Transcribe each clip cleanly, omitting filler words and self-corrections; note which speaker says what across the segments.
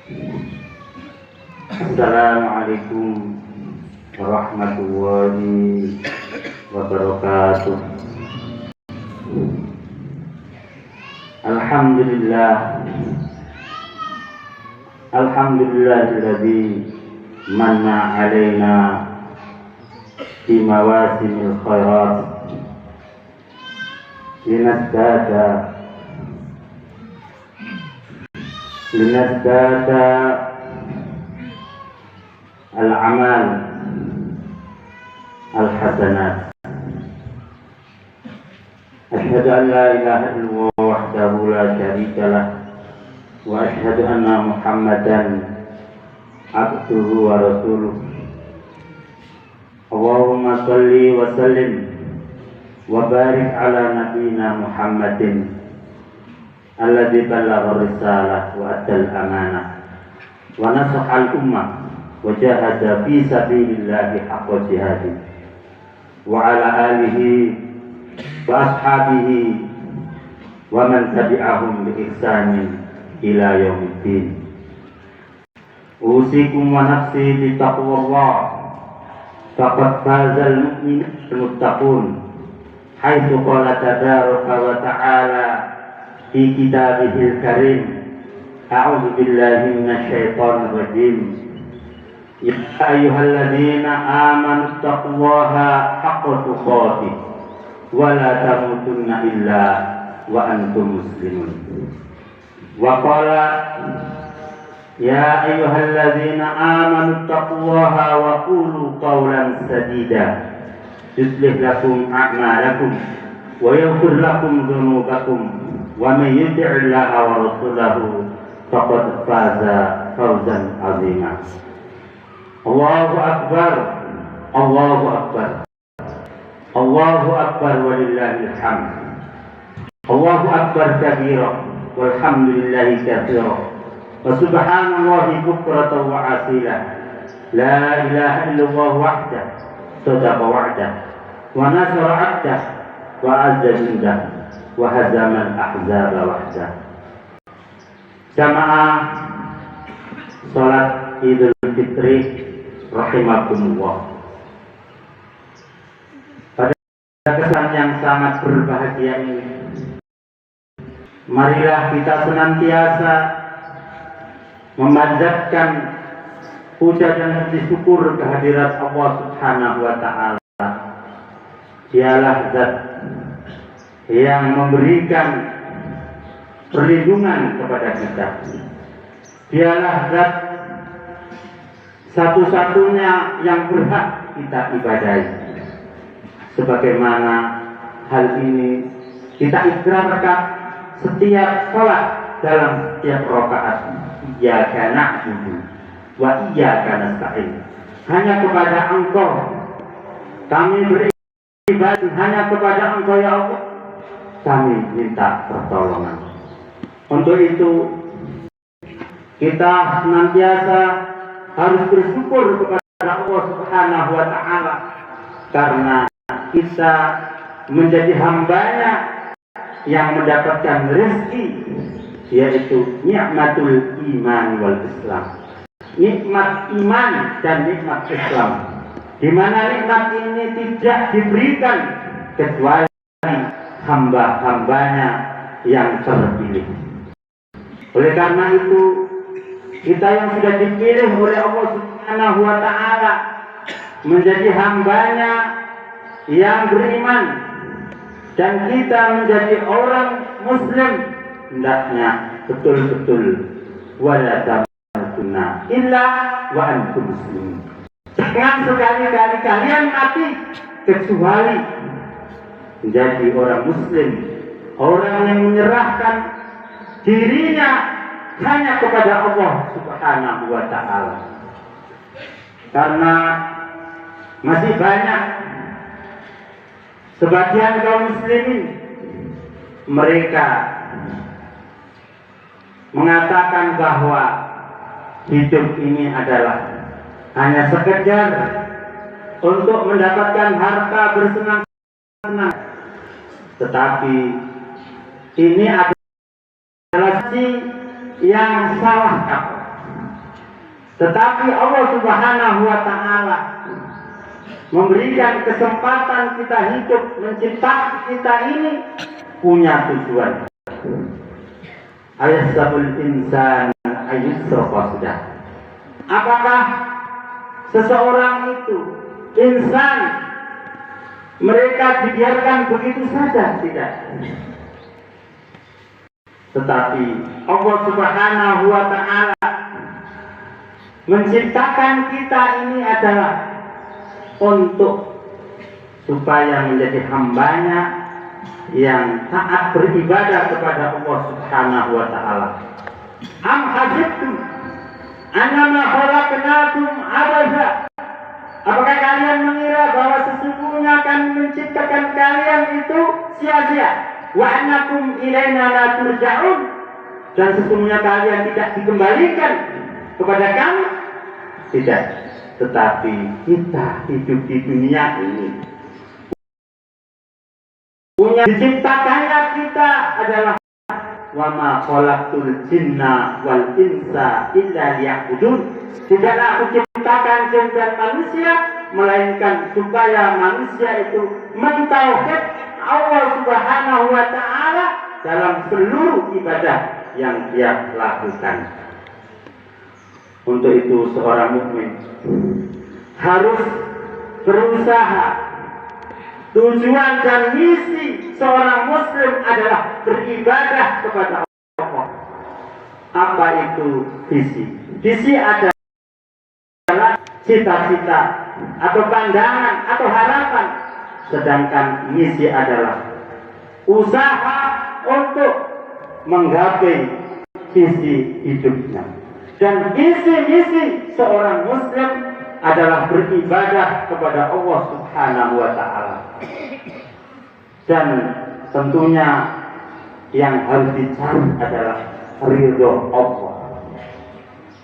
Speaker 1: Assalamualaikum warahmatullahi wabarakatuh. Alhamdulillahilladzi manna alaina fi mawasimil khairat linazdada al-amal al-hasanat. Asyhadu an la ilaha illallah wahdahu la syarika lah wa asyhadu anna Muhammadan abduhu wa rasuluh. Allahumma shalli wa sallim wa barik ala nabiyyina Muhammadin alladzi ballagha risalah wa addal amanah wa nasaha al-ummah wa jahada fi sabilillahi haqqa jihadi wa ala alihi wa ashabihi wa man tabi'ahum bi ihsanin ila yaumiddin. Usikum wa nafsi bi taqwallah faqad fazal mu'minun muttaqun haitsu qala tabaraka wa ta'ala fi kitabihil karim a'udzu billahi minasy syaithanir rajim. Ya ayyuhalladzina amanu taqullaha haqqa tuqatih wa la tamutunna illa wa antum muslimun. Wa qala ya ayyuhalladzina amanu taqullaha wa qulu qawlan sadida yuslih lakum a'malakum wa yaghfir lakum dhunubakum wa may yuti'illaha wa rasulahu faqad faza fawzan 'azima. Allahu akbar, Allahu akbar, Allahu akbar walillahil hamd. Allahu akbar kabira walhamdulillahi katsira wa subhanallahi bukratan wa asila. La ilaha illallah wahdah sadaqa wa'dah wa nasara 'abdah wa azza jundah wa hazama al-ahzaba wahdah. Jamaah salat Idul Fitri rahimakumullah. Pada kesan yang sangat berbahagia ini, marilah kita senantiasa memanjatkan puja dan puji syukur kehadirat Allah Subhanahu wa ta'ala. Dialah zat yang memberikan perlindungan kepada kita. Dialah zat satu-satunya yang berhak kita ibadahi. Sebagaimana hal ini kita ikrarkan setiap salat dalam setiap rakaat. Iyyaka na'budu wa iyyaka nasta'in. Hanya kepada Engkau kami beribadah, hanya kepada Engkau ya Allah kami minta pertolongan. Untuk itu kita senantiasa harus bersyukur kepada Allah Subhanahu wa ta'ala karena kita menjadi hambanya yang mendapatkan rezeki, yaitu nikmatul iman wal Islam. Nikmat iman dan nikmat Islam, di mana nikmat ini tidak diberikan kecuali hamba-hambanya yang terpilih. Oleh karena itu, kita yang sudah dipilih oleh Allah Subhanahu wa ta'ala menjadi hambanya yang beriman dan kita menjadi orang muslim, hendaknya betul-betul wala tamutunna illa wa antum muslimun. Jangan sekali-kali kalian mati kecuali menjadi orang muslim, orang yang menyerahkan dirinya hanya kepada Allah Subhanahu wa ta'ala. Karena masih banyak sebagian kaum muslimin, mereka mengatakan bahwa hidup ini adalah hanya sekedar untuk mendapatkan harta bersenang-senang. Tetapi ini adalah yang salah kaprah. Tetapi Allah Subhanahu wa Ta'ala memberikan kesempatan kita hidup, menciptakan kita ini punya tujuan. Ayasabul insan ayyusrafa sudah. Apakah seseorang itu, insan, mereka dibiarkan begitu saja? Tidak. Tetapi Allah Subhanahu wa Ta'ala menciptakan kita ini adalah untuk supaya menjadi hambanya yang taat beribadah kepada Allah Subhanahu wa Ta'ala. Am hasibtum annama khalaqnakum abatha. Apakah kalian mengira bahwa sesungguhnya kami menciptakan kalian itu sia-sia? Wa annakum ilaina la turja'un. Dan sesungguhnya kalian tidak dikembalikan kepada kami? Tidak. Tetapi kita hidup di dunia ini punya diciptakannya kita adalah wa ma khalaqtul jinna wal insa illa liya'budun. Tidaklah aku ciptakan jin dan manusia melainkan supaya manusia itu mentauhid Allah Subhanahu wa Ta'ala dalam seluruh ibadah yang dia lakukan. Untuk itu seorang mukmin harus berusaha. Tujuan dan misi seorang muslim adalah beribadah kepada Allah. Apa itu visi? Visi adalah cita-cita atau pandangan atau harapan. Sedangkan misi adalah usaha untuk menggapai visi hidupnya. Dan misi seorang muslim adalah beribadah kepada Allah Subhanahu wa Ta'ala. Dan tentunya yang harus dicari adalah ridho Allah.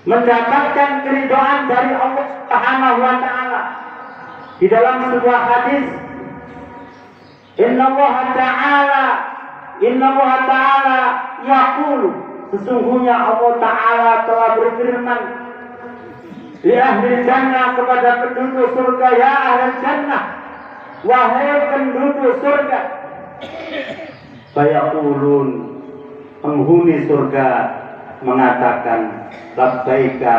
Speaker 1: Mendapatkan keridhaan dari Allah Subhanahu wa Ta'ala. Di dalam sebuah hadis, Inna Allah Ta'ala yaqulu, sesungguhnya Allah Ta'ala telah berfirman di ahli jannah kepada penduduk surga, ya ahli jannah, wahai penduduk surga. Fayaqulun, penghuni surga mengatakan, labbaika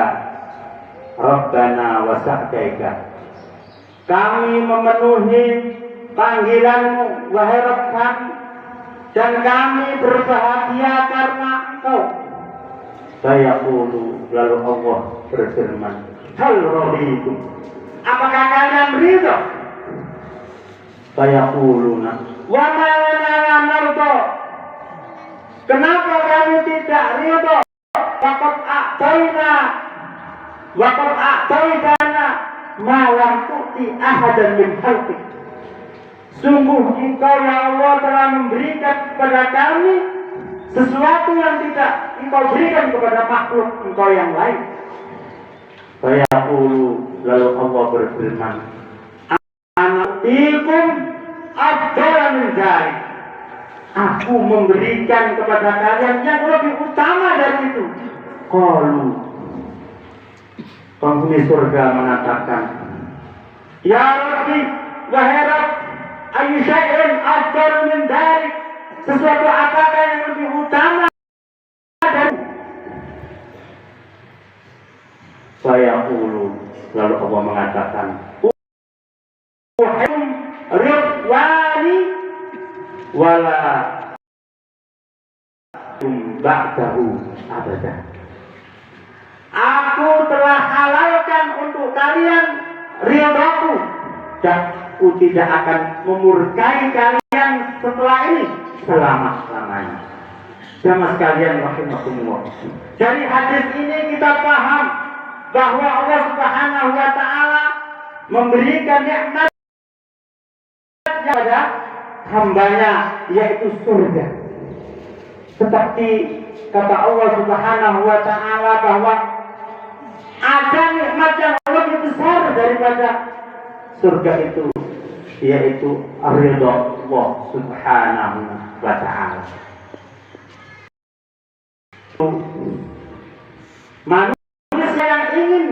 Speaker 1: rabbana wa sa'daika, kami memenuhi panggilanmu wahai Rabb kami, dan kami berbahagia karena Engkau. Fayaqulu, lalu Allah berfirman, hal raditum, apakah kalian ridho? Fayaquluna wa ma lana narda, kenapa kami tidak ridho? Waqad a'taitana ma lam tu'ti ahadan min khalqik, sungguh Engkau ya Allah telah memberikan kepada kami sesuatu yang tidak Engkau berikan kepada makhluk Engkau yang lain. Fayaqulu, lalu Allah berfirman, anatikum afdala min dzalik, aku memberikan kepada kalian yang lebih utama dari itu. Qalu, penghuni surga mengatakan, ya Rabbi, wahai Rabb, ayyu syai'in afdal min dzalik, sesuatu apakah yang lebih utama dari? Fayaqulu, lalu Allah mengatakan, uhum ridwani wala ba'dahu abadah, aku telah halalkan untuk kalian ridhaku, dan aku tidak akan memurkai kalian setelah ini selama-lamanya. Jamaah sekalian rahimakumullah, dari hadis ini kita paham bahwa Allah Subhanahu wa Ta'ala memberikan nikmat kepada hambanya, yaitu surga. Tetapi kata Allah Subhanahu wa Ta'ala bahwa ada nikmat yang lebih besar daripada surga itu, yaitu ridha Allah Subhanahu wa Ta'ala. Manusia yang ingin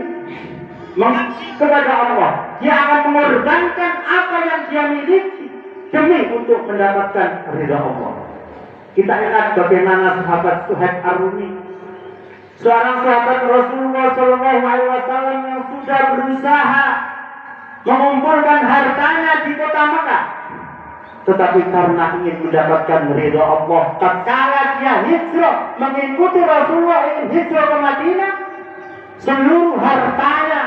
Speaker 1: kepada Allah. Dia akan mengorbankan apa yang dia miliki demi untuk mendapatkan ridha Allah. Kita ingat bagaimana sahabat Suhaib Ar-Rumi, seorang sahabat Rasulullah SAW yang sudah berusaha mengumpulkan hartanya di kota Mekah, tetapi karena ingin mendapatkan ridha Allah, tatkala dia hijrah mengikuti Rasulullah, ingin hijrah ke Madinah, seluruh hartanya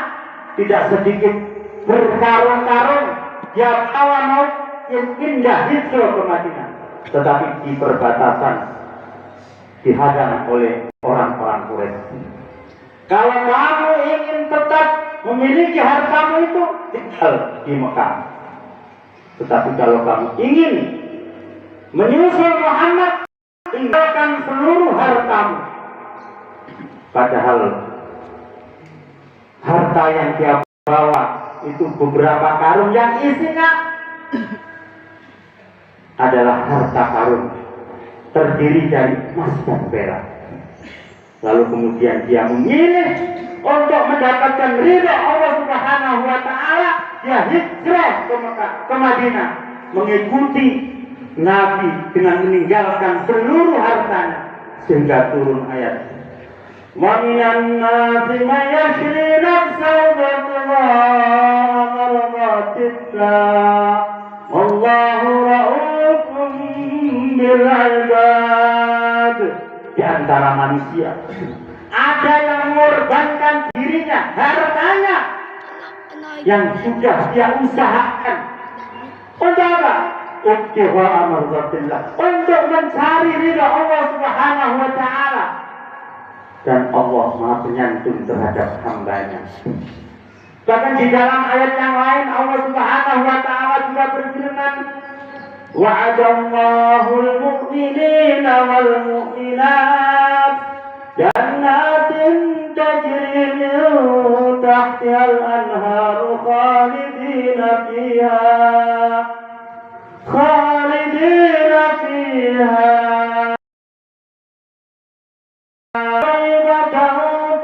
Speaker 1: tidak sedikit berkarung-karung dia bawa mau indah hijrah ke Madinah, tetapi di perbatasan dihadang oleh orang-orang Quraisy. Kalau kamu ingin tetap memiliki hartamu itu, tinggal di Mekah. Tetapi kalau kamu ingin menyusul Muhammad, tinggalkan seluruh hartamu. Padahal harta yang dia bawa itu beberapa karung yang isinya adalah harta karun terdiri dari emas dan perak. Lalu kemudian dia memilih untuk mendapatkan ridha Allah Subhanahu wa Ta'ala, dia hijrah ke Mekah, ke Madinah, mengikuti Nabi dengan meninggalkan seluruh hartanya, sehingga turun ayat wa minan nasi may yashri nafsahu bi'tiraa mardatillah wallahu ra'ufun bil 'ibad. Di antara manusia ada yang mengorbankan dirinya, hartanya yang sudah dia usahakan untuk apa? Untuk mencari ridha Allah Subhanahu wa Ta'ala. Dan Allah Maha Penyantun terhadap hambanya. Bahkan di dalam ayat yang lain Allah Subhanahu wa Ta'ala juga berfirman, wa'adallahu al-mu'minina wal-mu'minat jannatin tajri min tahtiha al-anharu khalidina fiha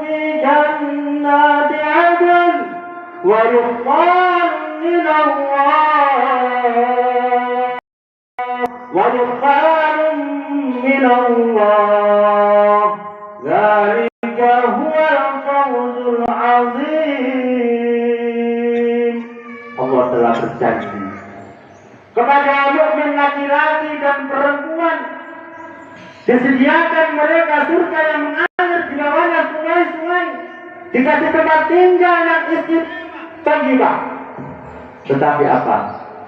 Speaker 1: fi jannati 'adn wa ridwan min Allah dzalika huwal fawzul 'azim. Allah telah berjanji kepada mukmin laki-laki dan perempuan, disediakan mereka surga yang mengalir di bawahnya sungai-sungai, dikasih tempat tinggal yang istimewa. Tetapi apa?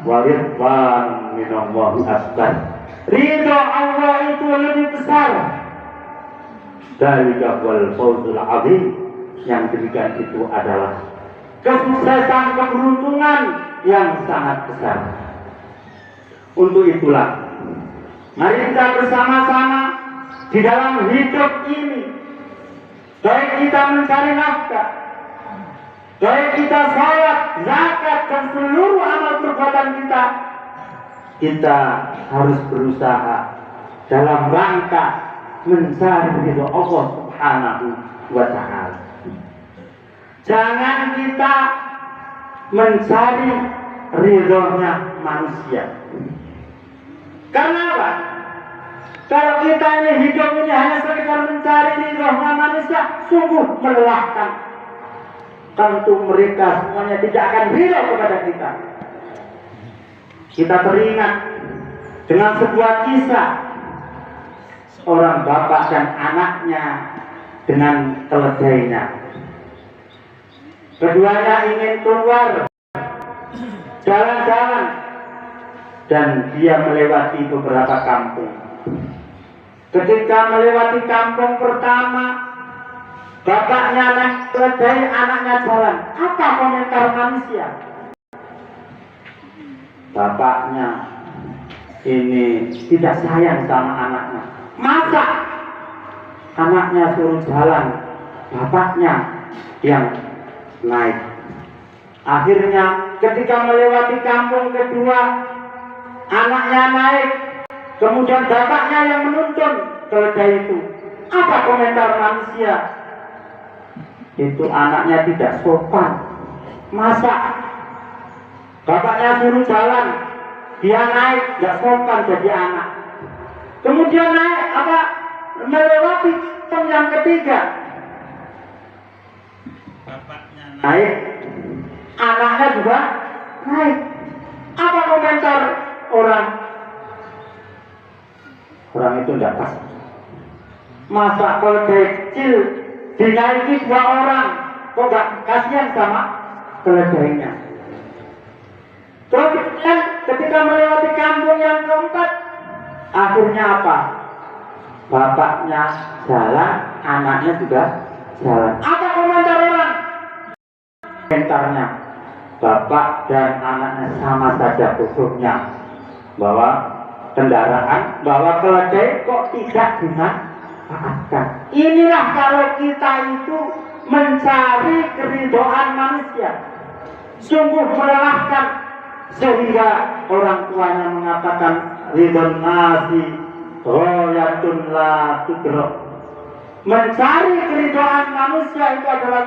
Speaker 1: Waridwan minallahi akbar. Ridha Allah itu lebih besar. Dzalika wal fawzul 'azim. Yang demikian itu adalah kesuksesan, keberuntungan yang sangat besar. Untuk itulah mari kita bersama-sama di dalam hidup ini, baik kita mencari nafkah, baik kita salat, zakat, dan seluruh amal perbuatan kita harus berusaha dalam rangka mencari ridha Allah Subhanahu wa Ta'ala. Jangan kita mencari ridhonya manusia. Karena apa? Kalau kita ini hidup ini hanya sekedar mencari ridhonya manusia, sungguh melelahkan. Tentu mereka semuanya tidak akan ridho kepada kita. Kita teringat dengan sebuah kisah seorang bapak dan anaknya dengan keledainya. Keduanya ingin keluar jalan-jalan dan dia melewati beberapa kampung. Ketika melewati kampung pertama, bapaknya naik keledai, anaknya jalan. Apa komentar manusia? Bapaknya ini tidak sayang sama anaknya. Masa anaknya suruh jalan, bapaknya yang naik. Akhirnya ketika melewati kampung kedua, anaknya naik, kemudian bapaknya yang menuntun keledai itu. Apa komentar manusia? Itu anaknya tidak sopan. masak, bapaknya suruh jalan, dia naik, nggak sopan jadi anak. Kemudian naik melewati yang ketiga, bapaknya naik, anaknya juga naik. Apa komentar orang? Orang itu tidak pas. Masa kalau kecil dinaiki 2 orang, kok gak kasihan sama keledainya? Terus ketika melewati kampung yang keempat, akhirnya apa? Bapaknya jalan, anaknya juga jalan. Apa komentar orang? Komentarnya, bapak dan anaknya sama saja bodohnya, bahwa kendaraan, bahwa keledai kok tidak dimanfaatkan. Inilah kalau kita itu mencari keridhaan manusia, sungguh melelahkan, sehingga orang tuanya mengatakan ridon nasi royatun la tudrok. Mencari keridhaan manusia itu adalah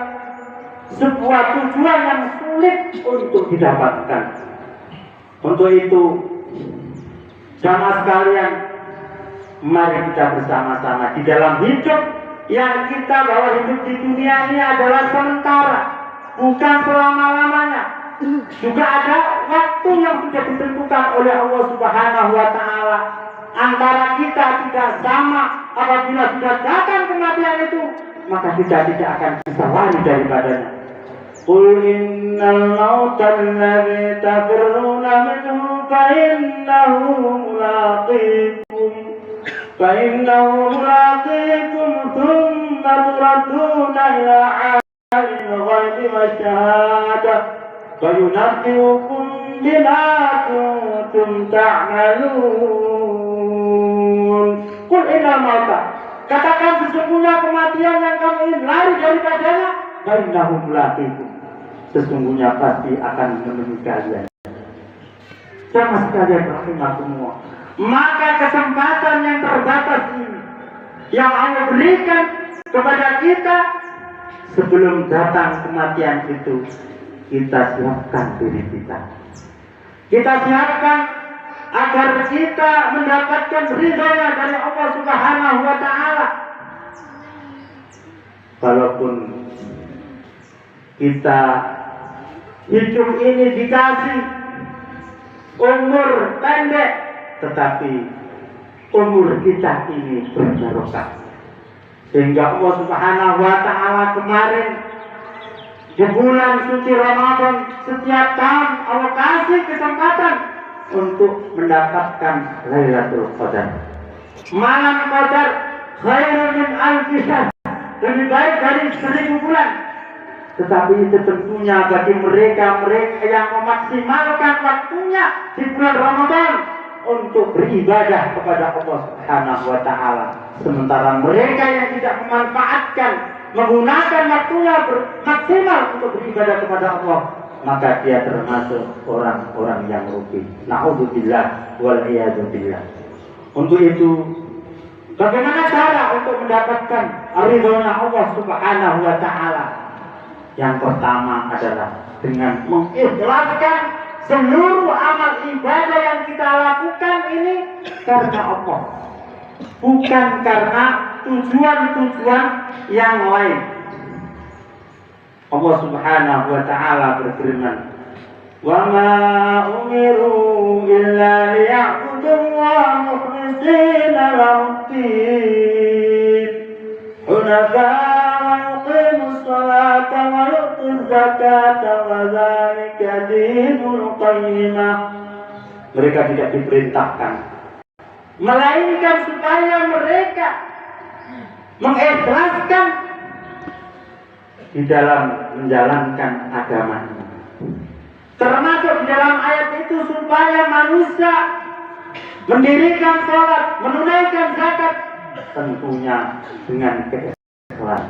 Speaker 1: sebuah tujuan yang sulit untuk didapatkan. Untuk itu, jamaah sekalian, mari kita bersama-sama di dalam hidup yang kita, bahwa hidup di dunia ini adalah sementara, bukan selama-lamanya. Juga ada waktu yang sudah ditentukan oleh Allah Subhanahu wa Ta'ala. Antara kita tidak sama. Apabila sudah datang kematian itu, maka kita tidak akan bisa lari daripadanya. Qul innal mauta alladzi tafirruna minhu fa innahu mulaqikum thumma turadduna ila 'alimil ghaibi wasyahadah fa yunabbi'ukum bima kuntum ta'malun. Qul innal mauta, katakan sesungguhnya kematian yang kamu ingin lari daripadanya, fa innahu mulaqikum, sesungguhnya pasti akan menemui kalian. Sama sekalian rahimakumullah. Maka kesempatan yang terbatas ini yang Allah berikan kepada kita, sebelum datang kematian itu, kita siapkan diri kita. Kita siapkan agar kita mendapatkan ridhonya dari Allah Subhanahu wa Ta'ala. Walaupun kita hidup ini dikasih umur pendek, tetapi umur kita ini berbarokah. Sehingga Allah Subhanahu wa Ta'ala kemarin di bulan suci Ramadan setiap tahun Allah kasih kesempatan untuk mendapatkan Lailatul Qadar. Malam Qadar khairun min alfi syahr, lebih baik dari 1000 bulan. Tetapi itu tentunya bagi mereka yang memaksimalkan waktunya di bulan Ramadan untuk beribadah kepada Allah Subhanahu wa Ta'ala. Sementara mereka yang tidak memanfaatkan, menggunakan waktunya maksimal untuk beribadah kepada Allah, maka dia termasuk orang-orang yang rugi. Na'udzubillah wal iyadu billah. Untuk itu, bagaimana cara untuk mendapatkan ridhonya Allah Subhanahu wa Ta'ala? Yang pertama adalah dengan mengikhlaskan seluruh amal ibadah yang kita lakukan ini karena Allah, bukan karena tujuan-tujuan yang lain. Allah Subhanahu wa Ta'ala berfirman, "Wa ma umiru illa liya'budullaha mukhlishina lahu-d-din, hunafa salata wa yu'tu zakata wa dzalika dinul qayyimah." Mereka tidak diperintahkan melainkan supaya mereka mengikhlaskan di dalam menjalankan agama ini. Termasuk di dalam ayat itu supaya manusia mendirikan salat, menunaikan zakat, tentunya dengan keikhlasan.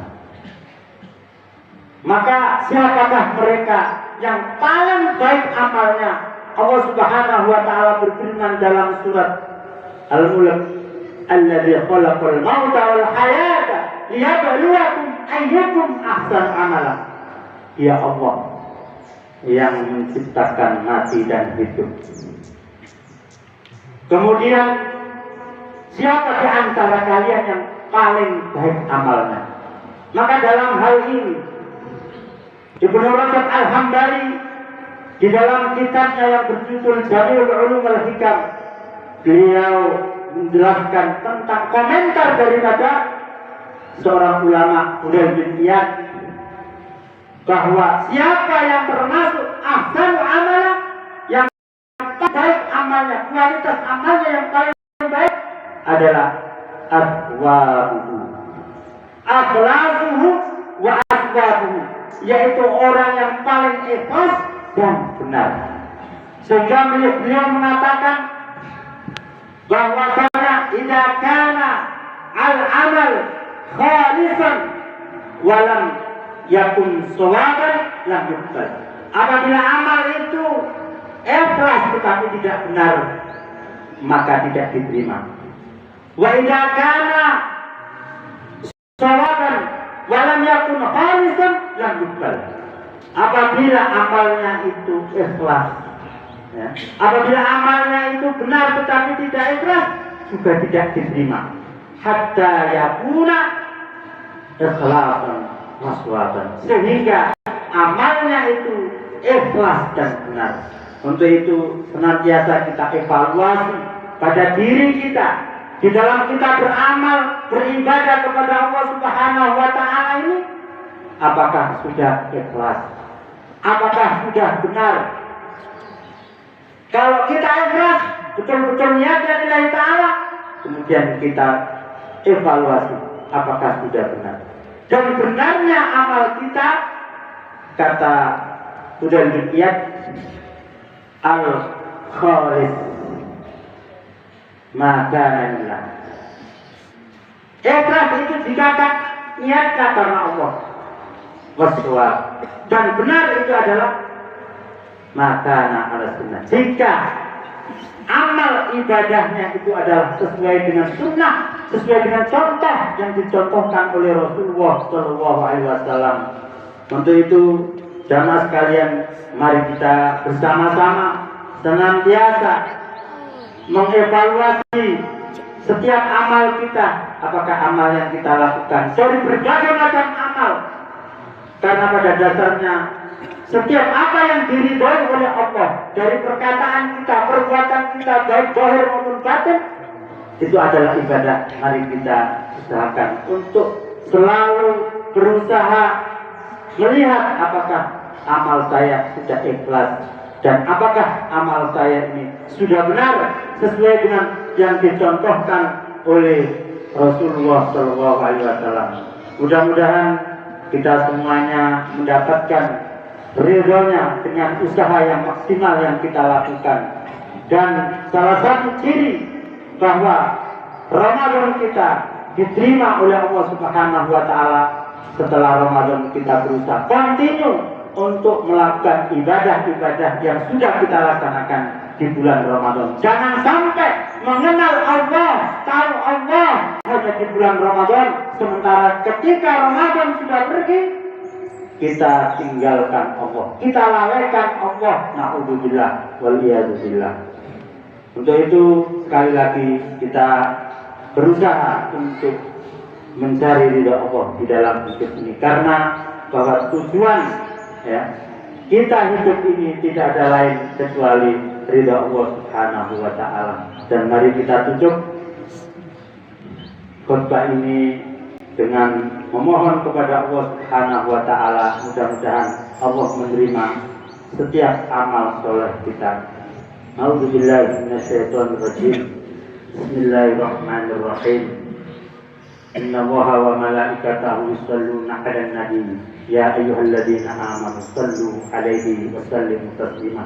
Speaker 1: Maka siapakah mereka yang paling baik amalnya? Allah Subhanahu wa Ta'ala berfirman dalam surat Al-Mulk, "Alladzi khalaqal mauta wal hayata liyabluwakum ayyukum ahsanu amala." Ya Allah, yang menciptakan mati dan hidup. Kemudian, siapa di antara kalian yang paling baik amalnya? Maka dalam hal ini, Ibnu Rajab Al-Hambali di dalam kitabnya yang berjudul Jami'ul Ulum Al-Hikam, beliau menjelaskan tentang komentar daripada seorang ulama Fudail bin Iyad, bahwa siapa yang termasuk ahsanu amala, yang baik amalnya, kualitas amalnya yang paling baik adalah atwabuhu, akhlasuhu wa asbabuhu, yaitu orang yang paling ikhlas dan benar. Sehingga beliau mengatakan bahwasanya idza kana al-amal khalisan walam yakun shawaban lam yuqbal. Apabila amal itu ikhlas tetapi tidak benar, maka tidak diterima. Wa idza kana shawaban walam yakun khalisan lam yuqbal. Apabila amalnya itu ikhlas, ya, apabila amalnya itu benar tetapi tidak ikhlas, juga tidak diterima. Hatta yakuna ikhlasan waswaban, sehingga amalnya itu ikhlas dan benar. Untuk itu senantiasa kita evaluasi pada diri kita di dalam kita beramal, beribadah kepada Allah Subhanahu wa Ta'ala ini, apakah sudah ikhlas, apakah sudah benar. Kalau kita ikhlas, betul-betul niatnya lillahi ta'ala, kemudian kita evaluasi apakah sudah benar. Dan benarnya amal kita, kata Fudail bin Iyad, al-khalis maka lillah. Ikhlas itu dikatakan niatnya karena Allah, waswab, dan benar itu adalah makana ala sunnah. Jika amal ibadahnya itu adalah sesuai dengan sunnah, sesuai dengan contoh yang dicontohkan oleh Rasulullah Shallallahu Alaihi Wasallam. Untuk itu, jamaah sekalian, mari kita bersama-sama senantiasa mengevaluasi setiap amal kita, apakah amal yang kita lakukan dari berbagai macam amal, karena pada dasarnya setiap apa yang diridhoi oleh Allah dari perkataan kita, perbuatan kita, baik zahir maupun batin, itu adalah ibadah. Mari kita usahakan untuk selalu berusaha melihat apakah amal saya sudah ikhlas dan apakah amal saya ini sudah benar sesuai dengan yang dicontohkan oleh Rasulullah Shallallahu Alaihi Wasallam. Mudah-mudahan kita semuanya mendapatkan ridhonya dengan usaha yang maksimal yang kita lakukan. Dan salah satu ciri bahwa Ramadan kita diterima oleh Allah Subhanahu wa Ta'ala, setelah Ramadan kita berusaha kontinu untuk melakukan ibadah-ibadah yang sudah kita laksanakan di bulan Ramadan. Jangan sampai mengenal Allah, tahu Allah hanya di bulan Ramadan, sementara ketika Ramadan sudah pergi, kita tinggalkan Allah, kita lalaikan Allah. Na'udzubillah waliyadzubillah. Untuk itu sekali lagi kita berusaha untuk mencari ridha Allah di dalam hidup ini, karena bahwa tujuan kita hidup ini tidak ada lain kecuali ridha Allah Subhanahu wa Ta'ala. Dan mari kita tutup khutbah ini dengan memohon kepada Allah Subhanahu wa Ta'ala, mudah-mudahan Allah menerima setiap amal soleh kita. A'udzubillahi minasyaitonir rajim. Bismillahirrahmanirrahim. Innallaha wa malaikatahu yusholluna 'alan nabi ya ayyuhalladzina amanu shallu 'alaihi wa sallimu taslima.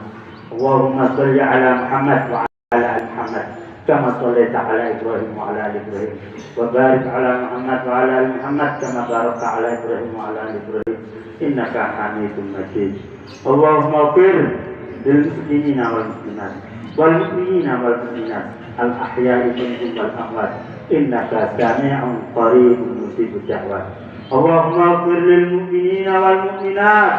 Speaker 1: Allahumma shalli 'ala Muhammad wa 'ala ali Muhammad kama shallaita 'ala Ibrahim wa 'ala ali Ibrahim wa barik 'ala Muhammad wa 'ala ali Muhammad kama barakta 'ala Ibrahim wa 'ala ali Ibrahim innaka Hamidum Majid. Allahumma ighfir lil muslimina wal muslimat wal mu'minina wal mu'minat al ahya'i minhum wal amwat innaka sami'un qaribun mujibud da'wat. Allahumma ighfir lil mu'minina wal mu'minat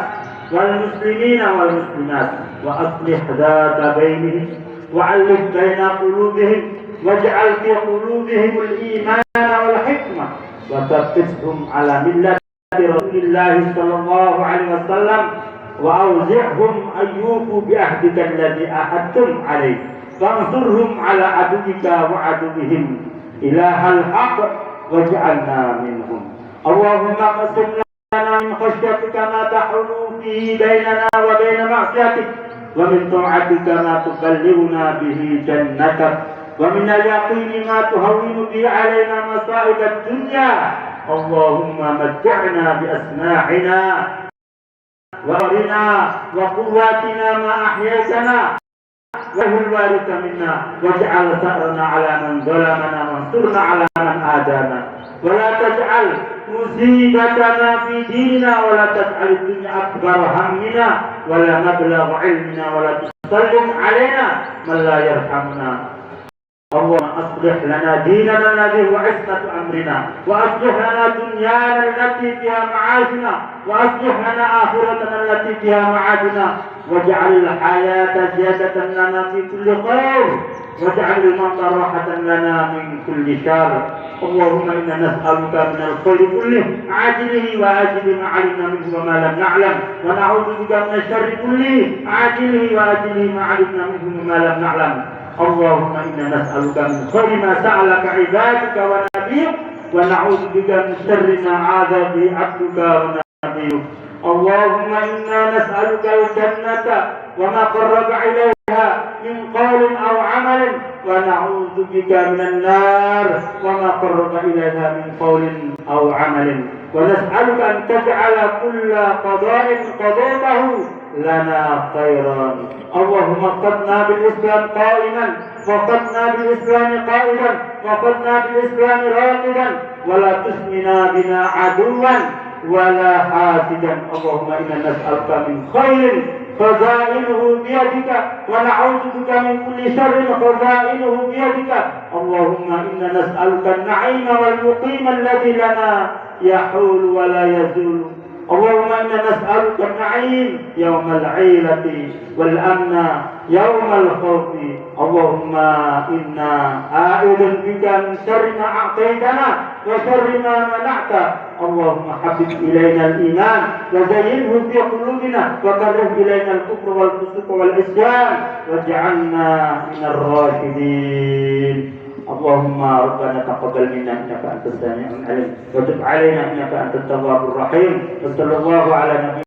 Speaker 1: والمسلمين والمسلمات وأصلح ذات بينهم وألف بين قلوبهم واجعل في قلوبهم الإيمان والحكمة وثبتهم على ملة رسول الله صلى الله عليه وسلم وأوزعهم أن يوفوا بعهدك الذي عاهدتم عليه وانصرهم على عدوك وعدوهم إله الحق واجعلنا منهم. اللهم اقسم لنا من خشيتك ما تحول به بيننا وبين معصيتك ومن طاعتك ما تبلغنا به جنتك ومن اليقين ما تهون به علينا مصائب الدنيا. اللهم متعنا بأسماعنا وأبصارنا وقواتنا ما أحييتنا واجعل الوارث منا واجعل ثأرنا على من ظلمنا وانصرنا على من عادانا ولا تجعل مصيبتنا في ديننا ولا تجعل الدنيا أكبر همنا ولا مبلغ علمنا ولا تسلط علينا من لا يرحمنا. اللهم أصلح لنا ديننا الذي هو عصمة أمرنا وأصلح لنا دنيانا التي فيها معاشنا وأصلح لنا آخرتنا التي فيها معادنا واجعل الحياة زيادة لنا في كل خير واجعل الموت راحة لنا من كل شر. اللهم إنا نسألك من الخير كله عاجله وآجله ما علمنا منه وما لم نعلم ونعوذ بك من الشر كله عاجله وآجله ما علمنا منه وما لم نعلم. اللهم إنا نسألك من خير ما سألك عبادك ونبيك ونعوذ بك من شر ما عاذ به عبدك ونبيك. اللهم إنا نسألك الجنة وما قرب إليها من قول أو عمل ونعوذ بك من النار وما قرب إليها من قول أو عمل ونسألك أن تجعل كل قضاء قضيته لنا خيرا. اللهم قدنا بالإسلام قائما وقدنا بالإسلام قائدا وقدنا بالإسلام راقدا ولا تسمنا بنا عدوا ولا حاسدا. اللهم إنا نسألك من خير خزائنه بيدك ونعوذ بك من كل شر خزائنه بيدك. اللهم إنا نسألك النعيم والمقيم الذي لنا يحول ولا يزول. اللهم إنا نسألك النعيم يوم العيلة والأمن يوم الخوف. اللهم إنا أعوذ بك من شر ما أعطيتنا وشر ما منعت. اللهم حبب إلينا الإيمان وزينه في قلوبنا وكره إلينا الكفر والفسوق والعصيان واجعلنا من الراشدين. اللهم ربنا تقبل منا إنك أنت السميع العليم وتب علينا إنك أنت التواب الرحيم. وصلى الله على نبينا